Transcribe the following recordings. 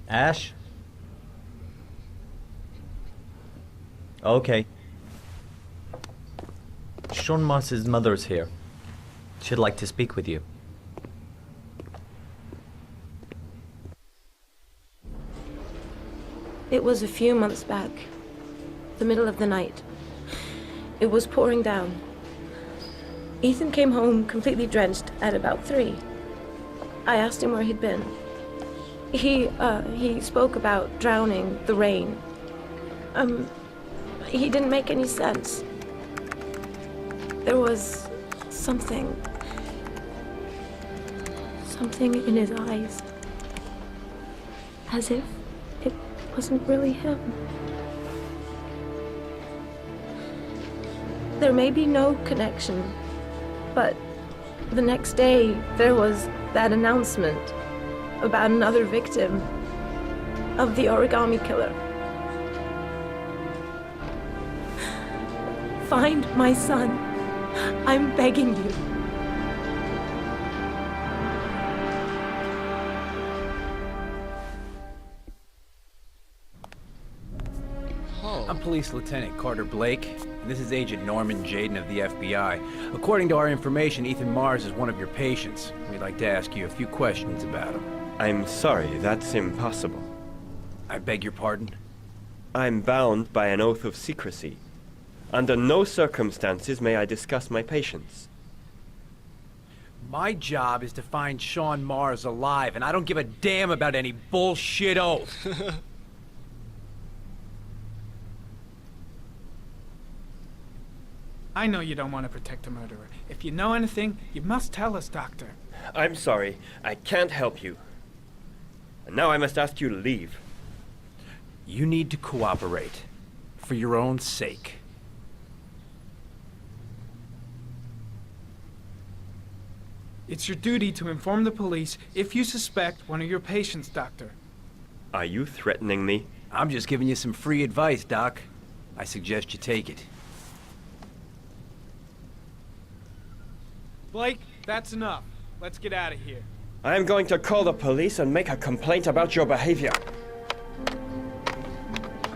Ash? Okay. Sean Moss's mother's here. She'd like to speak with you. It was a few months back. The middle of the night. It was pouring down. Ethan came home completely drenched at about 3. I asked him where he'd been. He spoke about drowning, the rain. He didn't make any sense. There was something in his eyes. As if it wasn't really him. There may be no connection, but the next day there was that announcement about another victim of the origami killer. Find my son. I'm begging you. I'm Police Lieutenant Carter Blake, and this is Agent Norman Jaden of the FBI. According to our information, Ethan Mars is one of your patients. We'd like to ask you a few questions about him. I'm sorry, that's impossible. I beg your pardon? I'm bound by an oath of secrecy. Under no circumstances may I discuss my patients. My job is to find Sean Mars alive, and I don't give a damn about any bullshit oath. I know you don't want to protect a murderer. If you know anything, you must tell us, Doctor. I'm sorry, I can't help you. And now I must ask you to leave. You need to cooperate, for your own sake. It's your duty to inform the police if you suspect one of your patients, Doctor. Are you threatening me? I'm just giving you some free advice, Doc. I suggest you take it. Blake, that's enough. Let's get out of here. I am going to call the police and make a complaint about your behavior.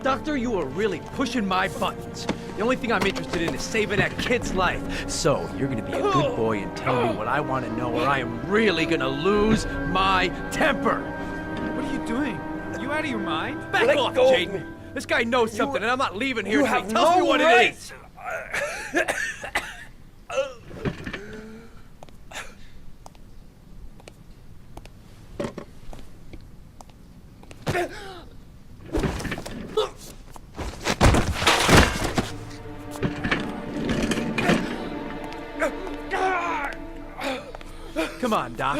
Doctor, you are really pushing my buttons. The only thing I'm interested in is saving that kid's life. So, you're gonna be a good boy and tell me what I want to know, or I am really gonna lose my temper. What are you doing? Are you out of your mind? Back Let off, go of Jaden. me. This guy knows something, and I'm not leaving here You until he have tells me no what right. it is. Come on, Doc.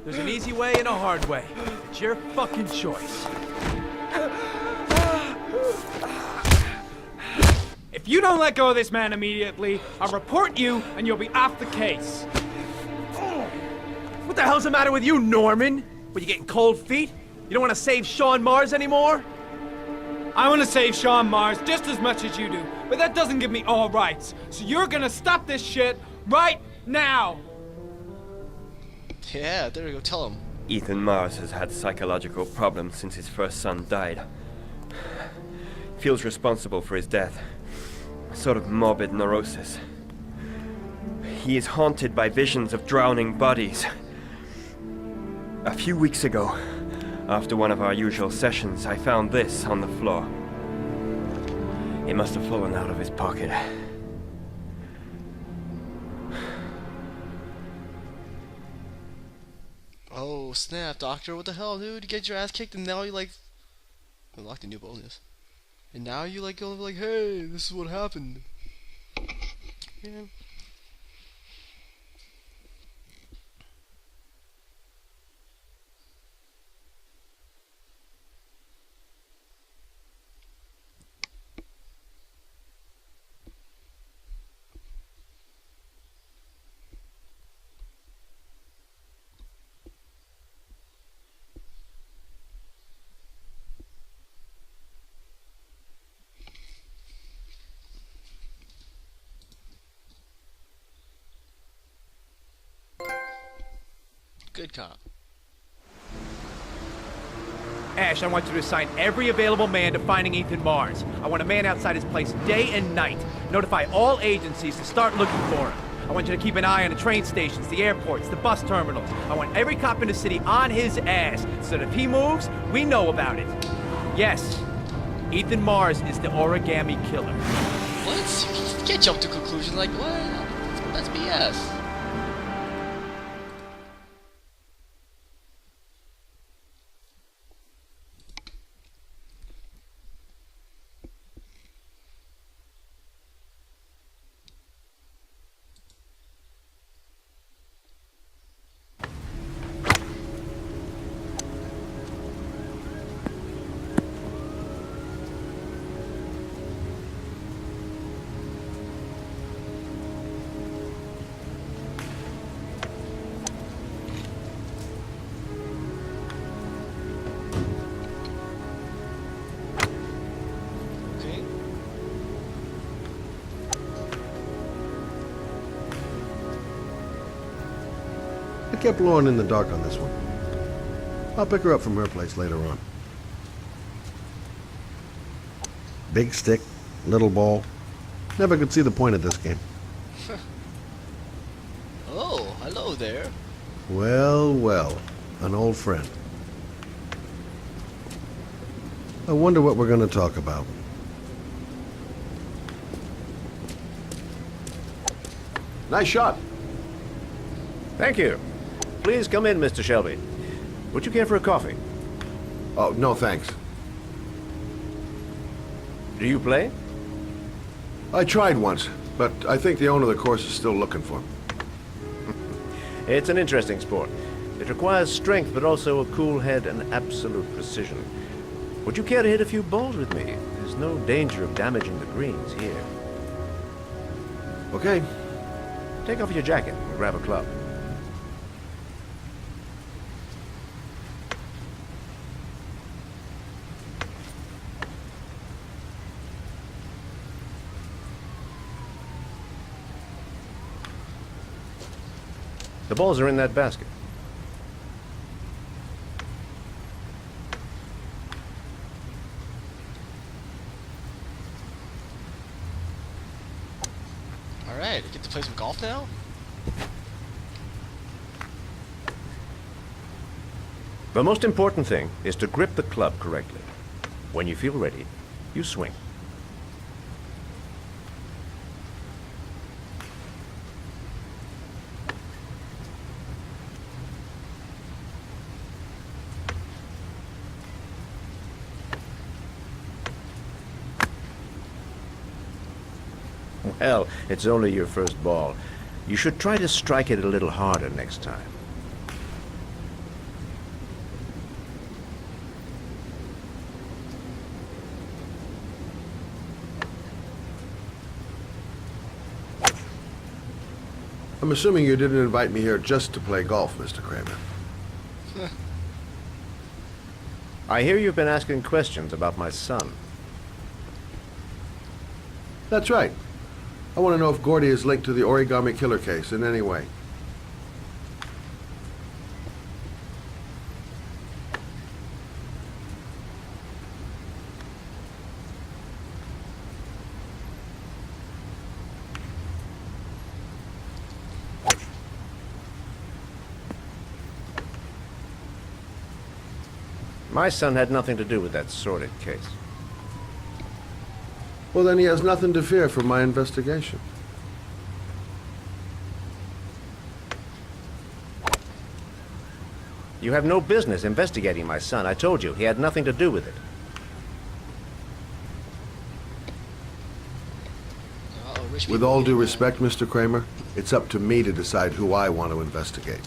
There's an easy way and a hard way. It's your fucking choice. If you don't let go of this man immediately, I'll report you and you'll be off the case. What the hell's the matter with you, Norman? What, you getting cold feet? You don't want to save Sean Mars anymore? I want to save Sean Mars just as much as you do, but that doesn't give me all rights. So you're gonna stop this shit right now! Yeah, there we go, tell him. Ethan Mars has had psychological problems since his first son died. Feels responsible for his death. A sort of morbid neurosis. He is haunted by visions of drowning bodies. A few weeks ago, after one of our usual sessions, I found this on the floor. It must have fallen out of his pocket. Oh, snap, Doctor, what the hell, dude? You get your ass kicked and now you, like, unlocked a new bonus. And now you, like, go like, hey, this is what happened. Yeah. Good cop. Ash, I want you to assign every available man to finding Ethan Mars. I want a man outside his place day and night. Notify all agencies to start looking for him. I want you to keep an eye on the train stations, the airports, the bus terminals. I want every cop in the city on his ass, so that if he moves, we know about it. Yes, Ethan Mars is the origami killer. What? You can't jump to conclusions like what? That's BS. I kept Lauren in the dark on this one. I'll pick her up from her place later on. Big stick, little ball. Never could see the point of this game. Oh, hello there. Well, well, an old friend. I wonder what we're going to talk about. Nice shot. Thank you. Please come in, Mr. Shelby. Would you care for a coffee? Oh, no thanks. Do you play? I tried once, but I think the owner of the course is still looking for me. It's an interesting sport. It requires strength, but also a cool head and absolute precision. Would you care to hit a few balls with me? There's no danger of damaging the greens here. Okay. Take off your jacket and grab a club. The balls are in that basket. Alright, I get to play some golf now? The most important thing is to grip the club correctly. When you feel ready, you swing. Well, it's only your first ball. You should try to strike it a little harder next time. I'm assuming you didn't invite me here just to play golf, Mr. Kramer. I hear you've been asking questions about my son. That's right. I want to know if Gordy is linked to the origami killer case in any way. My son had nothing to do with that sordid case. Well, then he has nothing to fear from my investigation. You have no business investigating my son. I told you, he had nothing to do with it. Uh-oh, rich With people all due do that. respect, Mr. Kramer, it's up to me to decide who I want to investigate.